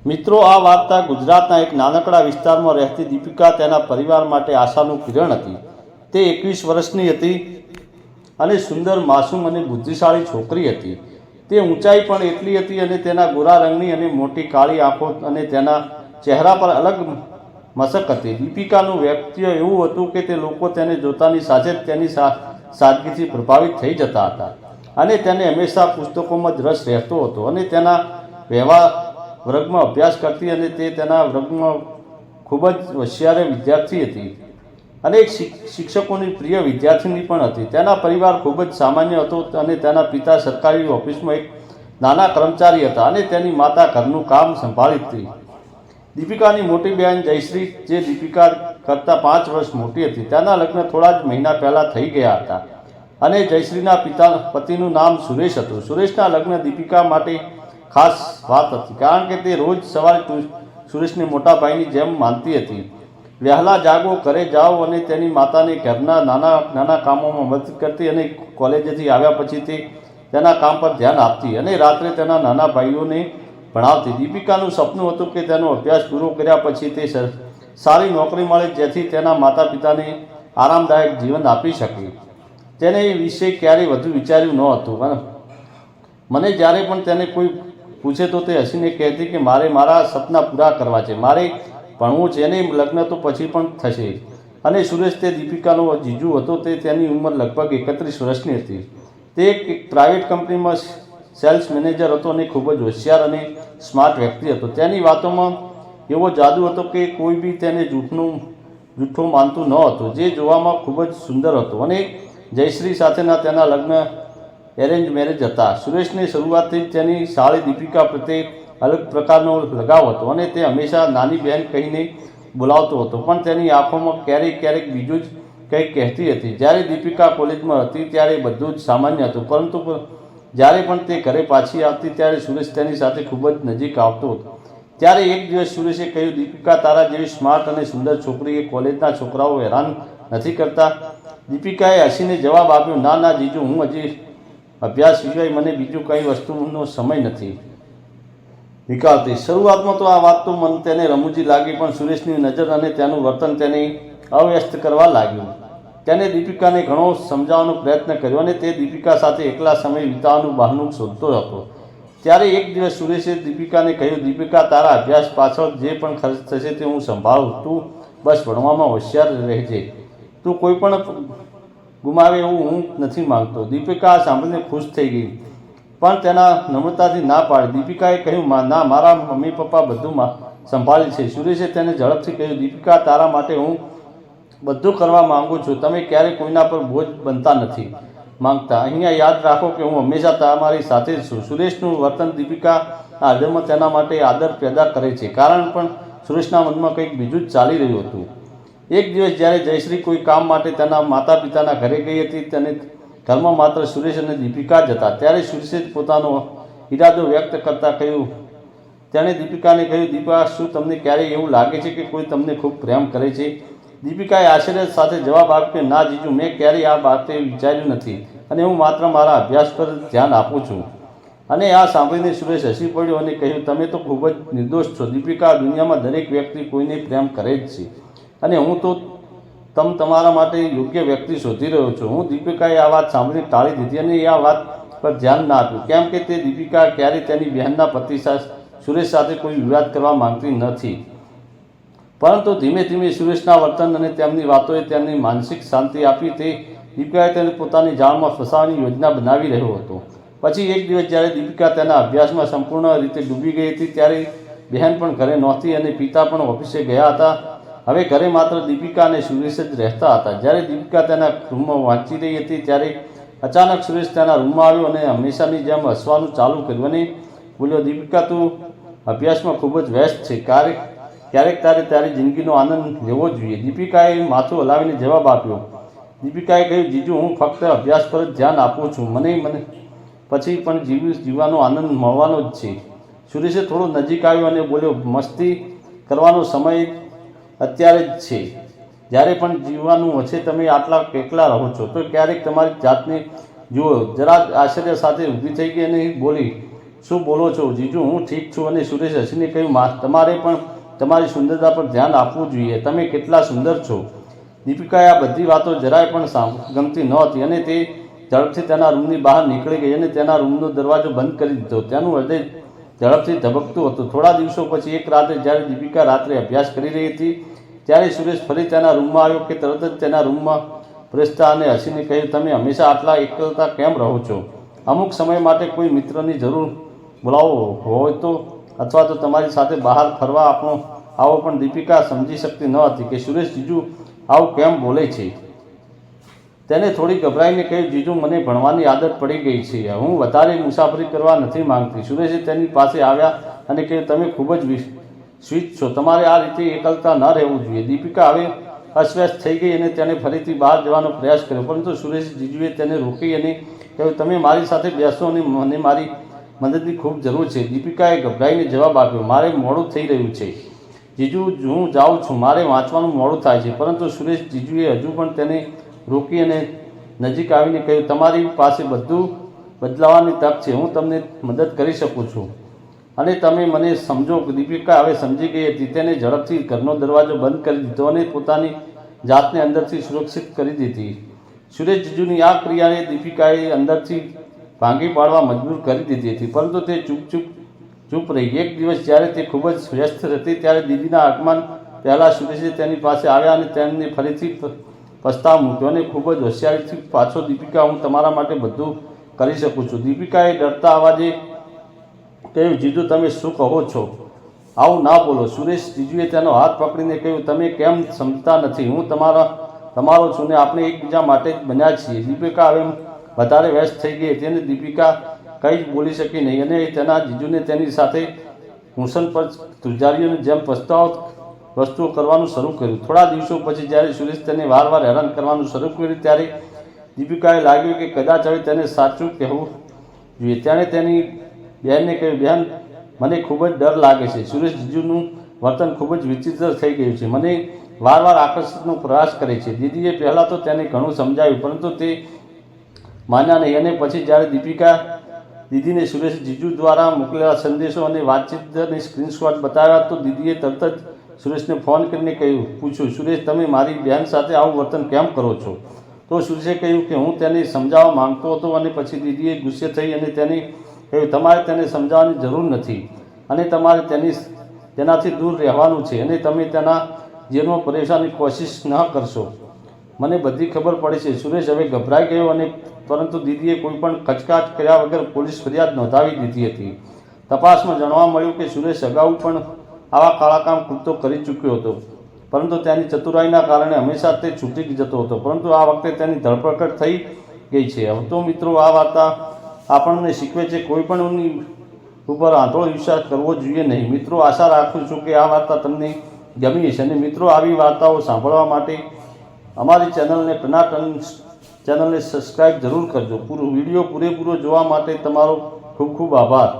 મિત્રો, આ વાર્તા ગુજરાતના એક નાનકડા વિસ્તારમાં રહેતી દીપિકા તેના પરિવાર માટે આશાનું કિરણ હતી. તે 21 વર્ષની હતી અને સુંદર, માસૂમ અને બુદ્ધિશાળી છોકરી હતી. તે ઊંચાઈ પણ એટલી હતી અને તેના ગોરા રંગની અને મોટી કાળી આંખો અને તેના ચહેરા પર અલગ મશક હતી. દીપિકાનું વ્યક્તિત્વ એવું હતું કે તે લોકો તેને જોતાની સાથે જ તેની સાદગીથી પ્રભાવિત થઈ જતા હતા અને તેને હંમેશા પુસ્તકોમાં જ રસ રહેતો હતો અને તેના વ્યવહાર વર્ગમાં અભ્યાસ કરતી અને તે તેના વર્ગમાં ખૂબ જ હોશિયાર વિદ્યાર્થી હતી અને એક શિક્ષકોની પ્રિય વિદ્યાર્થીની પણ હતી. તેના પરિવાર ખૂબ જ સામાન્ય હતો અને તેના પિતા સરકારી ઓફિસમાં એક નાના કર્મચારી હતા અને તેની માતા ઘરનું કામ સંભાળી હતી. દીપિકાની મોટી બહેન જયશ્રી, જે દીપિકા કરતાં 5 વર્ષ મોટી હતી, તેના લગ્ન થોડા જ મહિના પહેલાં થઈ ગયા હતા અને જયશ્રીના પતિનું નામ સુરેશ હતું. સુરેશના લગ્ન દીપિકા માટે ખાસ વાત હતી કારણ કે તે રોજ સવારે સુરેશને મોટા ભાઈની જેમ માનતી હતી. વહેલા જાગો, ઘરે જાઓ અને તેની માતાને ઘરના નાના નાના કામોમાં મદદ કરતી અને કોલેજેથી આવ્યા પછી તે તેના કામ પર ધ્યાન આપતી અને રાત્રે તેના નાના ભાઈઓને ભણાવતી. દીપિકાનું સપનું હતું કે તેનો અભ્યાસ પૂરો કર્યા પછી તે સારી નોકરી મળે જેથી તેના માતા પિતાને આરામદાયક જીવન આપી શકે. તેને એ વિશે ક્યારેય વધુ વિચાર્યું ન હતું. મને જ્યારે પણ તેને કોઈ પૂછે તો તે હસીને કહેતી કે મારે મારા સપના પૂરા કરવા છે, મારે ભણવું છે અને લગ્ન તો પછી પણ થશે. અને સુરેશ, તે દીપિકાનો જીજુ હતો, તે તેની ઉંમર લગભગ 31 વર્ષની હતી. તે એક પ્રાઇવેટ કંપનીમાં સેલ્સ મેનેજર હતો અને ખૂબ જ હોશિયાર અને સ્માર્ટ વ્યક્તિ હતો. તેની વાતોમાં એવો જાદુ હતો કે કોઈ બી તેને જૂઠું માનતું ન હતું, જે જોવામાં ખૂબ જ સુંદર હતો. અને જયશ્રી સાથેના તેના લગ્ન એરેન્જ મેરેજ હતા. સુરેશને શરૂઆતથી જ તેની સાળી દીપિકા પ્રત્યે અલગ પ્રકારનો લગાવ હતો અને તે હંમેશા નાની બહેન કહીને બોલાવતો હતો, પણ તેની આંખોમાં ક્યારેક ક્યારેક બીજું જ કંઈક કહેતી હતી. જ્યારે દીપિકા કોલેજમાં હતી ત્યારે બધું જ સામાન્ય હતું, પરંતુ જ્યારે પણ તે ઘરે પાછી આવતી ત્યારે સુરેશ તેની સાથે ખૂબ જ નજીક આવતો હતો. ત્યારે એક દિવસ સુરેશે કહ્યું, દીપિકા, તારા જેવી સ્માર્ટ અને સુંદર છોકરી એ કોલેજના છોકરાઓ હેરાન નથી કરતા? દીપિકાએ હસીને જવાબ આપ્યો, ના ના જીજુ, હું હજી અભ્યાસ સિવાય મને બીજું કઈ વસ્તુનો સમય નથી નીકાળતી. શરૂઆતમાં તો આ વાત તો મને તેને રમૂજી લાગી, પણ સુરેશની નજર અને તેનું વર્તન તેને અવ્યસ્ત કરવા લાગ્યું. તેને દીપિકાને ઘણો સમજાવવાનો પ્રયત્ન કર્યો અને તે દીપિકા સાથે એકલા સમય વિતાવવાનું બહાનું શોધતો હતો. ત્યારે એક દિવસ સુરેશે દીપિકાને કહ્યું, દીપિકા, તારા અભ્યાસ પાછળ જે પણ ખર્ચ થશે તે હું સંભાળું, તું બસ ભણવામાં હોશિયાર રહેજે, તું કોઈ પણ ગુમાવે એવું હું નથી માંગતો. દીપિકા આ સાંભળીને ખુશ થઈ ગઈ, પણ તેના નમ્રતાથી ના પાડી. દીપિકાએ કહ્યું, ના, મારા મમ્મી પપ્પા બધું સંભાળે છે. સુરેશે તેને ઝડપથી કહ્યું, દીપિકા, તારા માટે હું બધું કરવા માંગુ છું. તમે ક્યારેય કોઈના પર બોજ બનતા નથી માંગતા. અહીંયા યાદ રાખો કે હું હંમેશા તમારી સાથે જ છું. સુરેશનું વર્તન દીપિકા હૃદયમાં તેના માટે આદર પેદા કરે છે, કારણ પણ સુરેશના મનમાં કંઈક બીજું જ ચાલી રહ્યું હતું. એક દિવસ જ્યારે જયશ્રી કોઈ કામ માટે તેના માતા પિતાના ઘરે ગઈ હતી અને ઘરમાં માત્ર સુરેશ અને દીપિકા જ હતા, ત્યારે સુરેશે પોતાનો ઈરાદો વ્યક્ત કરતા કહ્યું, તેણે દીપિકાને કહ્યું, દીપિકા, શું તમને ક્યારેય એવું લાગે છે કે કોઈ તમને ખૂબ પ્રેમ કરે છે? દીપિકાએ આશ્ચર્ય સાથે જવાબ આપ્યો કે ના જીજુ, મેં ક્યારેય આ બાબતે વિચાર્યું નથી અને હું માત્ર મારા અભ્યાસ પર ધ્યાન આપું છું. અને આ સાંભળીને સુરેશ હસી પડ્યો અને કહ્યું, તમે તો ખૂબ જ નિર્દોષ છો દીપિકા. દુનિયામાં દરેક વ્યક્તિ કોઈને પ્રેમ કરે જ છે અને હું તો તમારા માટે યોગ્ય વ્યક્તિ શોધી રહ્યો છું. હું દીપિકાએ આ વાત સાંભળીને ટાળી દીધી અને આ વાત પર ધ્યાન ના આપ્યું, કેમ કે તે દીપિકા ક્યારેય તેની બહેનના પતિ સુરેશ સાથે કોઈ વિવાદ કરવા માંગતી નથી. પરંતુ ધીમે ધીમે સુરેશના વર્તન અને તેમની વાતોએ તેમની માનસિક શાંતિ આપી. તે દીપિકાએ તેને પોતાની જાળમાં ફસાવવાની યોજના બનાવી રહ્યો હતો. પછી એક દિવસ જ્યારે દીપિકા તેના અભ્યાસમાં સંપૂર્ણ રીતે ડૂબી ગઈ હતી ત્યારે બહેન પણ ઘરે નહોતી અને પિતા પણ ઓફિસે ગયા હતા. હવે ઘરે માત્ર દીપિકા અને સુરેશ જ રહેતા હતા. જ્યારે દીપિકા તેના રૂમમાં વાંચી રહી હતી ત્યારે અચાનક સુરેશ તેના રૂમમાં આવ્યો અને હંમેશાની જેમ હસવાનું ચાલુ કર્યું અને બોલ્યો, દીપિકા, તું અભ્યાસમાં ખૂબ જ વ્યસ્ત છે, ક્યારેક તારી જિંદગીનો આનંદ લેવો જોઈએ. દીપિકાએ માથું હલાવીને જવાબ આપ્યો. દીપિકાએ કહ્યું, જીજુ, હું ફક્ત અભ્યાસ પર જ ધ્યાન આપું છું, મને પછી પણ જીવવાનો આનંદ મળવાનો જ છે. સુરેશે થોડો નજીક આવ્યો અને બોલ્યો, મસ્તી કરવાનો સમય અત્યારે જ છે. જ્યારે પણ જીવવાનું હશે તમે આટલા એકલા રહો છો તો ક્યારેક તમારી જાતને જુઓ. જરા આશ્ચર્ય સાથે ઊભી થઈ ગઈ અને બોલી, શું બોલો છો જીજુ? હું ઠીક છું. અને સુરેશ હસીને કહ્યું, તમારે પણ તમારી સુંદરતા પર ધ્યાન આપવું જોઈએ. તમે કેટલા સુંદર છો. દીપિકાએ આ બધી વાતો જરાય પણ ગમતી નહોતી અને તે ઝડપથી તેના રૂમની બહાર નીકળી ગઈ અને તેના રૂમનો દરવાજો બંધ કરી દીધો. તેનું હૃદય ઝડપથી ધબકતું હતું. થોડા દિવસો પછી એક રાત્રે જ્યારે દીપિકા રાત્રે અભ્યાસ કરી રહી હતી ત્યારે સુરેશ ફરી તેના રૂમમાં આવ્યો કે તરત જ તેના રૂમમાં પ્રવેશતા અને હસીને કહ્યું, તમે હંમેશા આટલા એકલતા કેમ રહો છો? અમુક સમય માટે કોઈ મિત્રની જરૂર બોલાવો હોય તો, અથવા તો તમારી સાથે બહાર ફરવા આવો. પણ દીપિકા સમજી શકતી ન હતી કે સુરેશ જીજુ આવું કેમ બોલે છે. તેને થોડી ગભરાઈને કહ્યું, જીજુ મને ભણવાની આદત પડી ગઈ છે. હું વધારે મુસાફરી કરવા નથી માંગતી. સુરેશે તેની પાસે આવ્યા અને કહ્યું, તમે ખૂબ જ સ્વીટ છો. તમારે આ રીતે એકલતા ન રહેવું જોઈએ. દીપિકા હવે અસ્વસ્થ થઈ ગઈ અને તેને ફરીથી બહાર જવાનો પ્રયાસ કર્યો, પરંતુ સુરેશ જીજુએ તેને રોકી અને કહ્યું, તમે મારી સાથે બેસો અને મને મારી મદદની ખૂબ જરૂર છે. દીપિકાએ ગભરાઈને જવાબ આપ્યો, મારે મોડું થઈ રહ્યું છે જીજુ, હું જાઉં છું. મારે વાંચવાનું મોડું થાય છે. પરંતુ સુરેશ જીજુએ હજુ પણ તેને રોકી અને નજીક આવીને કહ્યું, તમારી પાસે બધું બદલાવાની તક છે. હું તમને મદદ કરી શકું છું અને તમે મને સમજો. દીપિકા હવે સમજી ગઈ હતી. તેને ઝડપથી ઘરનો દરવાજો બંધ કરી દીધો અને પોતાની જાતને અંદરથી સુરક્ષિત કરી દીધી. સુરેશ જીજુની આ ક્રિયાએ દીપિકાએ અંદરથી ભાંગી પાડવા મજબૂર કરી દીધી હતી, પરંતુ તે ચૂપ રહી. એક દિવસ જ્યારે તે ખૂબ જ વ્યસ્ત હતી ત્યારે દીદીના આગમન પહેલાં સુરેશે તેની પાસે આવ્યા અને તેમને ફરીથી પ્રસ્તાવ મૂક્યો અને ખૂબ જ હોશિયારીથી પાછો, દીપિકા, હું તમારા માટે બધું કરી શકું છું. દીપિકાએ ડરતા અવાજે કહ્યું, જીજુ તમે શું કહો છો? આવું ના બોલો. સુરેશ જીજુએ તેનો હાથ પકડીને કહ્યું, તમે કેમ સમજતા નથી? હું તમારો છું ને આપણે એકબીજા માટે જ બન્યા છીએ. દીપિકા હવે વધારે વ્યસ્ત થઈ ગઈ હતી અને દીપિકા કંઈ જ બોલી શકી નહીં અને તેના જીજુને તેની સાથે કુશન પર ધ્રુજારીઓની જેમ વસ્તુઓ કરવાનું શરૂ કર્યું. થોડા દિવસો પછી જ્યારે સુરેશ તેને વારવાર હેરાન કરવાનું શરૂ કર્યું ત્યારે દીપિકાએ લાગ્યું કે કદાચ હવે તેને સાચું કહેવું જોઈએ. તેણે તેની બહેનને કહ્યું, બહેન, મને ખૂબ જ ડર લાગે છે. સુરેશ જીજુનું વર્તન ખૂબ જ વિચિત્ર થઈ ગયું છે. મને વારવાર આકર્ષિતનો પ્રયાસ કરે છે. દીદીએ પહેલાં તો તેને ઘણું સમજાવ્યું, પરંતુ તે માન્યા નહીં. અને પછી જ્યારે દીદીને સુરેશ જીજુ દ્વારા મોકલેલા સંદેશો અને વાતચીતની સ્ક્રીનશોટ બતાવ્યા તો દીદીએ તરત જ સુરેશને ફોન કરીને પૂછ્યું, સુરેશ, તમે મારી બહેન સાથે આવું વર્તન કેમ કરો છો? તો સુરેશે કહ્યું કે હું તેને સમજાવવા માંગતો હતો. અને પછી દીદીએ ગુસ્સે થઈ અને તેને કહ્યું, તમારે તેને સમજાવવાની જરૂર નથી અને તમારે તેનાથી દૂર રહેવાનું છે અને તમે તેના જીવનમાં પરેશાનની કોશિશ ન કરશો. મને બધી ખબર પડે છે. સુરેશ હવે ગભરાઈ ગયો પરંતુ દીદીએ કોઈ પણ ખચકાટ કર્યા વગર પોલીસ ફરિયાદ નોંધાવી દીધી હતી. તપાસમાં જાણવા મળ્યું કે સુરેશ અગાઉ પણ આવા કાળા કામ કૃત્યો કરી ચૂક્યો હતો, પરંતુ તેની ચતુરાઈના કારણે હંમેશા તે છૂટી જતો હતો. પરંતુ આ વખતે તેની ધરપકડ થઈ ગઈ છે. હવે તો મિત્રો, આ વાર્તા આપણને શીખવે છે કોઈ પણની ઉપર આંધળો વિશ્વાસ કરવો જોઈએ નહીં. મિત્રો, આશા રાખું છું કે આ વાર્તા તમને ગમી હશે. અને મિત્રો, આવી વાર્તાઓ સાંભળવા માટે અમારી ચેનલને સબસ્ક્રાઈબ જરૂર કરજો. વિડીયો પૂરેપૂરો જોવા માટે તમારો ખૂબ ખૂબ આભાર.